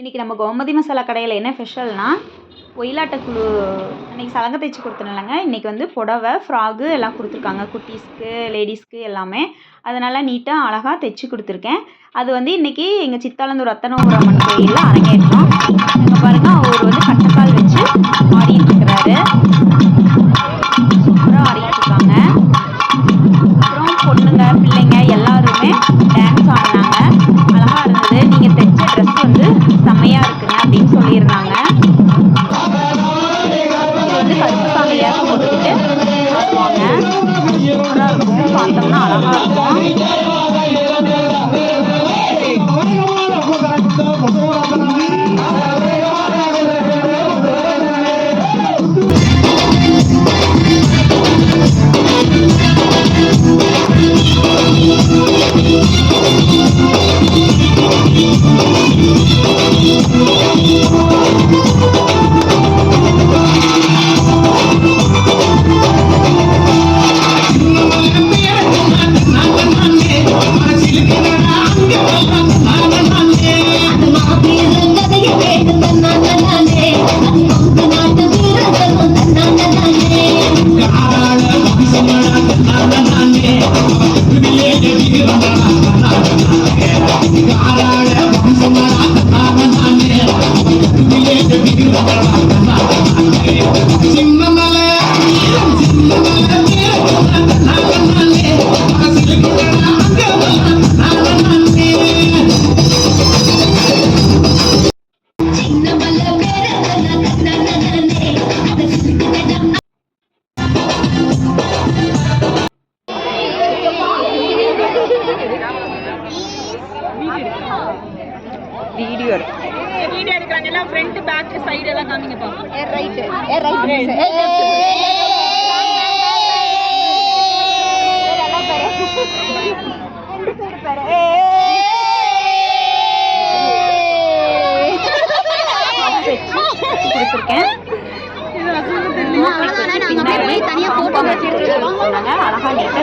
இன்றைக்கி நம்ம கோமதி மசாலா கடையில் என்ன ஸ்பெஷல்னால் ஒயிலாட்டக்குழு அன்றைக்கி சலங்கை தைச்சி கொடுத்தேன்லங்க. இன்றைக்கி வந்து புடவை ஃப்ராகு எல்லாம் கொடுத்துருக்காங்க, குட்டீஸ்க்கு லேடிஸ்க்கு எல்லாமே. அதனால் நீட்டாக அழகாக தைச்சி கொடுத்துருக்கேன். அது வந்து இன்றைக்கி எங்கள் சித்தாலந்தூர் அத்தனூர் அம்மன் கோயிலில் அரங்கேற்றோம். இங்கே பாருங்கள், அவர் வந்து கட்டைக்கால் வச்சு ஆடிட்டுருக்கிறாரு. சூப்பராக ஆடிட்டுருக்காங்க. அப்புறம் பொண்ணுங்க பிள்ளைங்க எல்லாருமே டான்ஸ் ஆடினாங்க. அழகாக இருந்தது. நீங்கள் தைச்ச ட்ரெஸ் வந்து செம்மையாக இருக்குங்க அப்படின்னு சொல்லியிருந்தாங்க. இது வந்து கருப்பு சாமியாக போட்டுக்கிட்டு ஆடுவாங்க. சூப்பராக இருக்கும், பார்த்தோம்னா அழகாக இருக்கும். வீடியோ எடுக்கறாங்க எல்லாம் ஃப்ரண்ட் பேக் சைடு எல்லாம் காமிங்கப்பா. ரைட் எல்லாம் பாரு கொடுத்துருக்கேன். அழகா நீட்டா